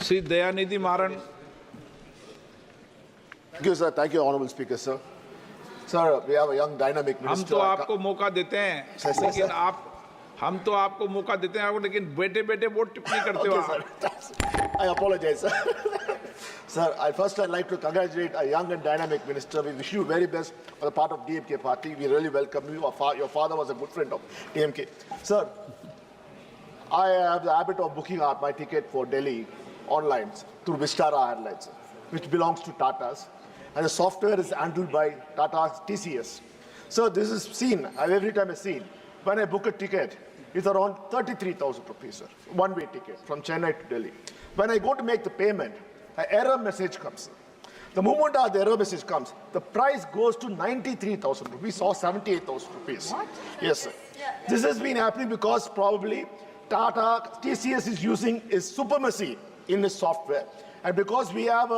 Sri Dhayanidhimaran. Thank you, sir. Thank you, Honorable Speaker, sir. Sir, we have a young dynamic हम minister. तो आपको मौका देते हैं, लेकिन हम तो आपको मौका देते हैं, लेकिन बेटे-बेटे बहुत टिप्पणी करते हो आप। I apologize, sir. Sir, I'd like to congratulate a young and dynamic minister. We wish you very best on the part of DMK party. We really welcome you. Your father was a good friend of DMK. Sir, I have the habit of booking out my ticket for Delhi online through Vistara Airlines, which belongs to Tata's. And the software is handled by Tata TCS. So this is seen, every time I've seen, when I book a ticket, it's around 33,000 rupees, sir, one-way ticket from Chennai to Delhi. When I go to make the payment, an error message comes. The moment the error message comes, the price goes to 93,000 rupees or 78,000 rupees. What? Yes, sir. Yeah. This has been happening because probably Tata TCS is using its supremacy in this software. And because we have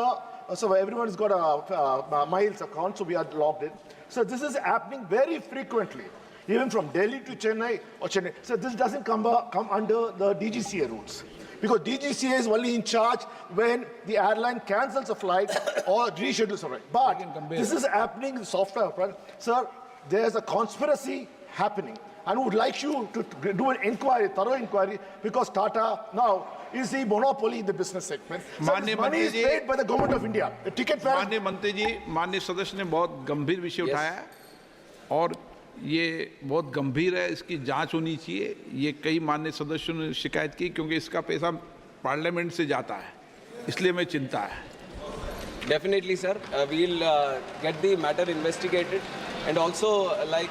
so everyone's got a miles account, so we are logged in. So this is happening very frequently, even from Delhi to Chennai or Chennai. So this doesn't come under the DGCA rules. Because DGCA is only in charge when the airline cancels a flight or reschedules a flight. But this is happening in software. Sir, there's a conspiracy happening. And we would like you to do an inquiry, thorough inquiry, because Tata now is the monopoly in the business segment. So this money is paid by the government of India. The ticket fare. माननीय मंत्री जी, माननीय सदस्य ने बहुत गंभीर विषय उठाया है और ये बहुत गंभीर है, इसकी जांच होनी चाहिए। ये कई माननीय सदस्यों ने शिकायत की क्योंकि इसका पैसा पार्लियामेंट से जाता है, इसलिए मैं चिंता है। Definitely, sir. We'll get the matter investigated, and also like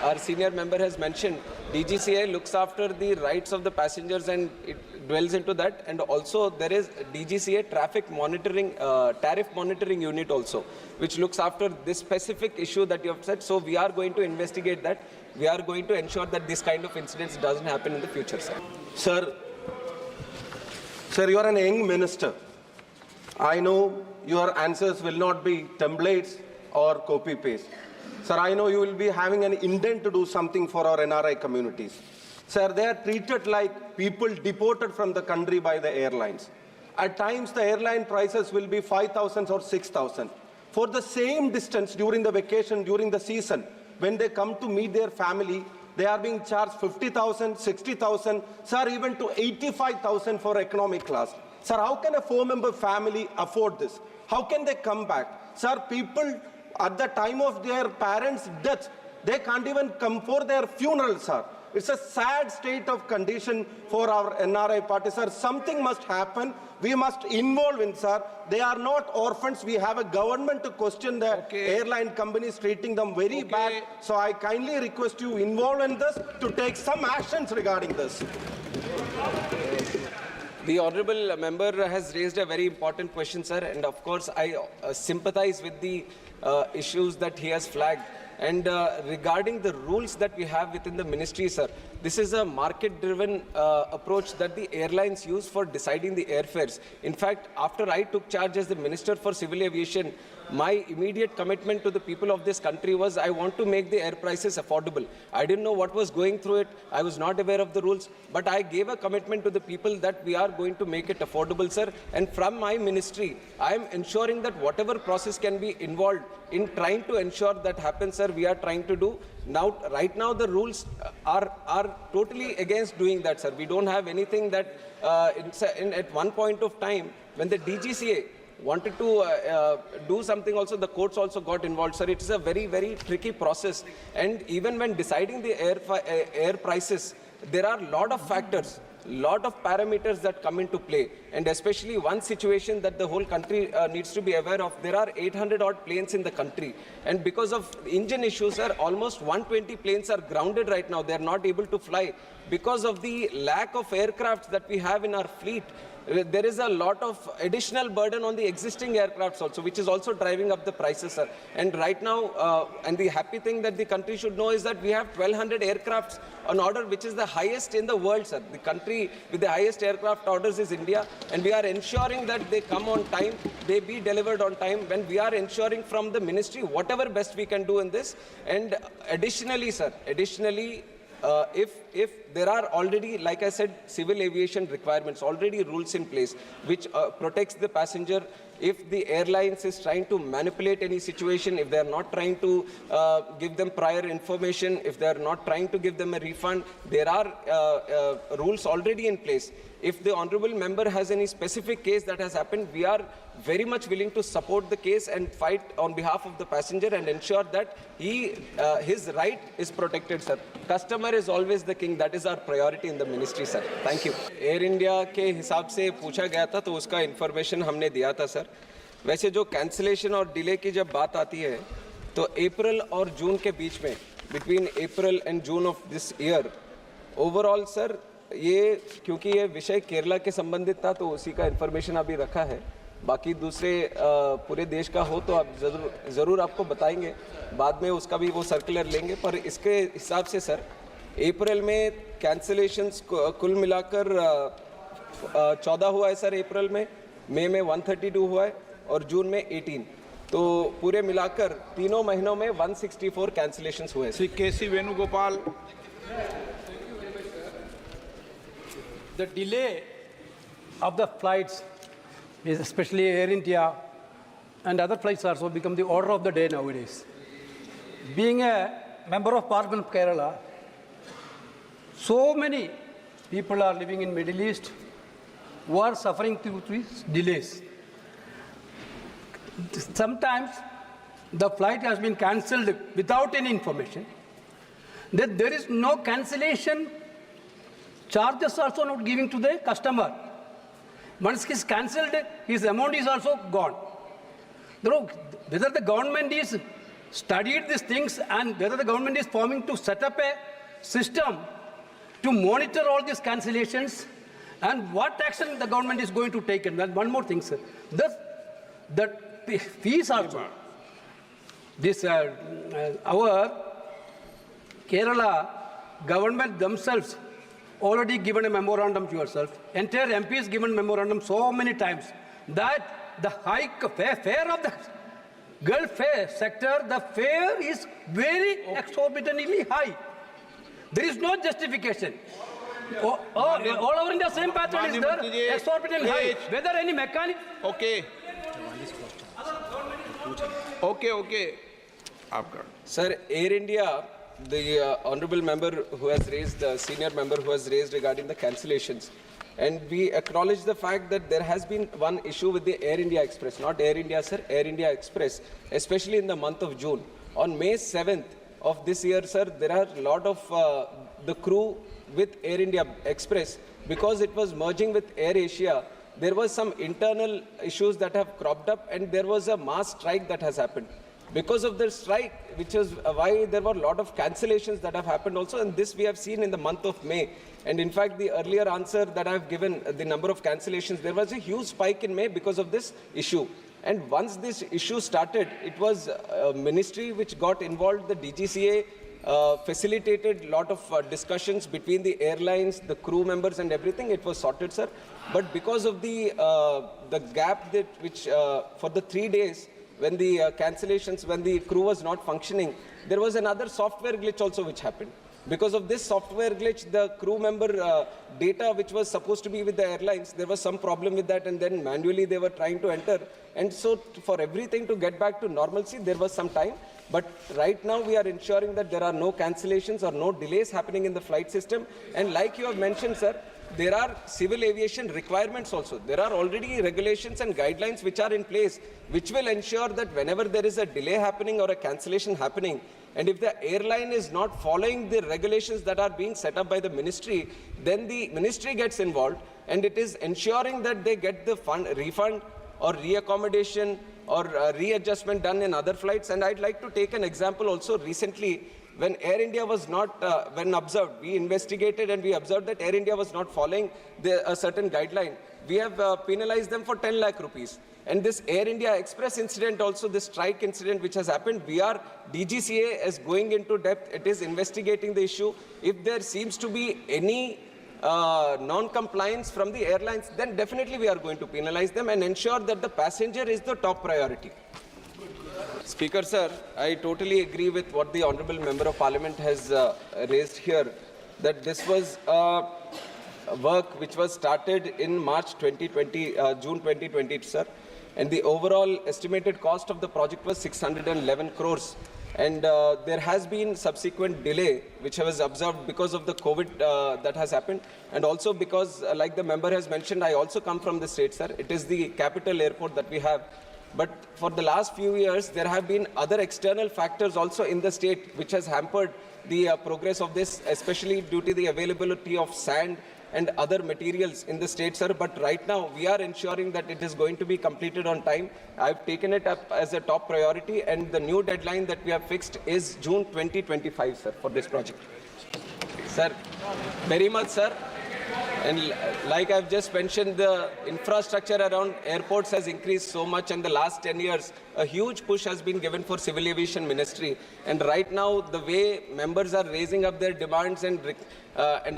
our senior member has mentioned, DGCA looks after the rights of the passengers and it dwells into that, and also there is DGCA traffic monitoring, tariff monitoring unit also, which looks after this specific issue that you have said. So we are going to investigate that. We are going to ensure that this kind of incidents doesn't happen in the future, sir. Sir, you are an young minister. I know your answers will not be templates or copy-paste. Sir, I know you will be having an intent to do something for our NRI communities. Sir, they are treated like people deported from the country by the airlines. At times, the airline prices will be 5,000 or 6,000. For the same distance during the vacation, during the season, when they come to meet their family, they are being charged 50,000, 60,000, sir, even to 85,000 for economic class. Sir, how can a four-member family afford this? How can they come back? Sir, people at the time of their parents' death, they can't even come for their funeral, sir. It's a sad state of condition for our NRI party, sir. Something must happen. We must involve in, sir. They are not orphans. We have a government to question the airline companies treating them very bad. So I kindly request you involve in this to take some actions regarding this. The honourable member has raised a very important question, sir, and of course I sympathize with the issues that he has flagged. And regarding the rules that we have within the ministry, sir, this is a market-driven approach that the airlines use for deciding the airfares. In fact, after I took charge as the Minister for Civil Aviation, my immediate commitment to the people of this country was I want to make the air prices affordable. I didn't know what was going through it. I was not aware of the rules, but I gave a commitment to the people that we are going to make it affordable, sir. And from my ministry, I am ensuring that whatever process can be involved in trying to ensure that happens, sir, we are trying to do. Now, right now, the rules are totally against doing that, sir. We don't have anything that at one point of time, when the DGCA wanted to do something also, the courts also got involved, sir. It is a very, very tricky process. And even when deciding the air prices, there are a lot of factors, lot of parameters that come into play. And especially one situation that the whole country needs to be aware of, there are 800 odd planes in the country. And because of engine issues, sir, almost 120 planes are grounded right now. They are not able to fly because of the lack of aircraft that we have in our fleet. There is a lot of additional burden on the existing aircrafts also, which is also driving up the prices, sir. And right now, and the happy thing that the country should know is that we have 1,200 aircrafts on order, which is the highest in the world, sir. The country with the highest aircraft orders is India, and we are ensuring that they come on time, they be delivered on time, when we are ensuring from the ministry whatever best we can do in this. And additionally, sir, if there are already, like I said, civil aviation requirements, already rules in place which protects the passenger. If the airlines is trying to manipulate any situation, if they are not trying to give them prior information, if they are not trying to give them a refund, there are rules already in place. If the honorable member has any specific case that has happened, we are very much willing to support the case and fight on behalf of the passenger and ensure that his right is protected, sir. Customer is always the king. That is our priority in the ministry, sir. Thank you. Air India के हिसाब से पूछा गया था तो उसका information हमने दिया था, सर. वैसे जो cancellation और delay की जब बात आती है, तो अप्रैल और जून के बीच में, between April and June of this year, overall, sir, ये क्योंकि ये विषय केरला के संबंधित था तो उसी का इन्फॉर्मेशन अभी रखा है. बाकी दूसरे पूरे देश का हो तो आप ज़रूर आपको बताएंगे. बाद में उसका भी वो सर्कुलर लेंगे. पर इसके हिसाब से सर अप्रैल में कैंसिलेशंस कुल मिलाकर 14 हुआ है सर अप्रैल में, मई में 132 हुआ है और जून में 18. तो पूरे मिलाकर तीनों महीनों में 164 कैंसिलेशंस हुए. श्री केसी Venugopal. The delay of the flights, especially Air India and other flights also become the order of the day nowadays. Being a member of Parliament of Kerala, so many people are living in Middle East who are suffering through these delays. Sometimes the flight has been cancelled without any information. Then there is no cancellation. Charges also not giving to the customer. Once he is cancelled, his amount is also gone. Whether the government is studied these things and whether the government is forming to set up a system to monitor all these cancellations and what action the government is going to take. And then one more thing, sir. The fees also. This our Kerala government themselves already given a memorandum to yourself. Entire MP has given memorandum so many times that the fare of the Gulf fare sector, the fare is very exorbitantly high. There is no justification. All over India, same pattern is there, exorbitant high. Whether any mechanic... Okay. Okay. Sir, Air India, the honorable member who has raised, the senior member who has raised regarding the cancellations. And we acknowledge the fact that there has been one issue with the Air India Express, not Air India, sir, Air India Express, especially in the month of June. On May 7th of this year, sir, there are a lot of the crew with Air India Express, because it was merging with Air Asia, there was some internal issues that have cropped up and there was a mass strike that has happened. Because of the strike, which is why there were a lot of cancellations that have happened also, and this we have seen in the month of May. And in fact, the earlier answer that I have given, the number of cancellations, there was a huge spike in May because of this issue. And once this issue started, it was a ministry which got involved, the DGCA facilitated a lot of discussions between the airlines, the crew members and everything. It was sorted, sir. But because of the gap that which for the 3 days, when the cancellations, when the crew was not functioning, there was another software glitch also which happened. Because of this software glitch, the crew member data which was supposed to be with the airlines, there was some problem with that, and then manually they were trying to enter. And so for everything to get back to normalcy, there was some time. But right now we are ensuring that there are no cancellations or no delays happening in the flight system. And like you have mentioned, sir, there are civil aviation requirements also. There are already regulations and guidelines which are in place, which will ensure that whenever there is a delay happening or a cancellation happening, and if the airline is not following the regulations that are being set up by the ministry, then the ministry gets involved, and it is ensuring that they get the refund or reaccommodation or readjustment done in other flights. And I'd like to take an example also. Recently, when Air India was not, when observed, we investigated and we observed that Air India was not following a certain guideline. We have penalized them for 10 lakh rupees. And this Air India Express incident also, this strike incident which has happened, DGCA is going into depth. It is investigating the issue. If there seems to be any non-compliance from the airlines, then definitely we are going to penalize them and ensure that the passenger is the top priority. Speaker, sir, I totally agree with what the Honourable Member of Parliament has raised here. that this was work which was started in March 2020, June 2020, sir. And the overall estimated cost of the project was 611 crores. And there has been subsequent delay, which was observed because of the COVID that has happened. And also because, like the member has mentioned, I also come from the state, sir. It is the capital airport that we have. But for the last few years, there have been other external factors also in the state, which has hampered the progress of this, especially due to the availability of sand and other materials in the state, sir. But right now, we are ensuring that it is going to be completed on time. I've taken it up as a top priority, and the new deadline that we have fixed is June 2025, sir, for this project. Sir, very much, sir. And like I've just mentioned, the infrastructure around airports has increased so much in the last 10 years. A huge push has been given for Civil Aviation Ministry. And right now, the way members are raising up their demands and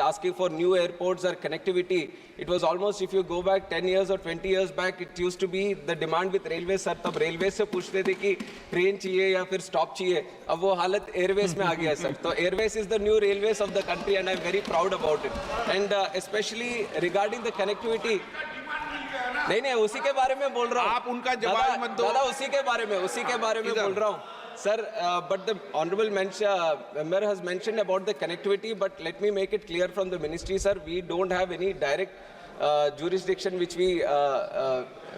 asking for new airports or connectivity, it was almost, if you go back 10 years or 20 years back, it used to be the demand with railways, sir. Tab railways se puchte the ki train chahiye ya fir stop chahiye. Ab wo halat airways mein aa gaya, sir. So airways is the new railways of the country, and I'm very proud about it. And especially regarding the connectivity, नहीं उसी के बारे में बोल रहा हूँ. आप उनका जवाब मत दो. दादा उसी के बारे में बोल रहा हूँ. Sir, but the honorable member has mentioned about the connectivity, but let me make it clear from the ministry, sir, we don't have any direct jurisdiction which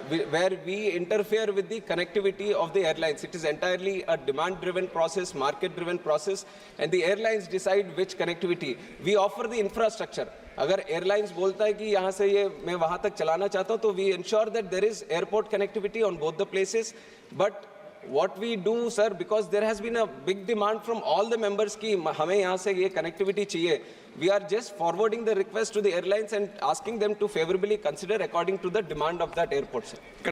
where we interfere with the connectivity of the airlines. It is entirely a demand-driven process, market-driven process, and the airlines decide which connectivity. We offer the infrastructure. अगर airlines बोलता है कि यहाँ से ये मैं वहाँ तक चलाना चाहता हूँ, तो we ensure that there is airport connectivity on both the places. But what we do, sir, because there has been a big demand from all the members कि हमें यहाँ से ये connectivity चाहिए, we are just forwarding the request to the airlines and asking them to favorably consider according to the demand of that airport, sir.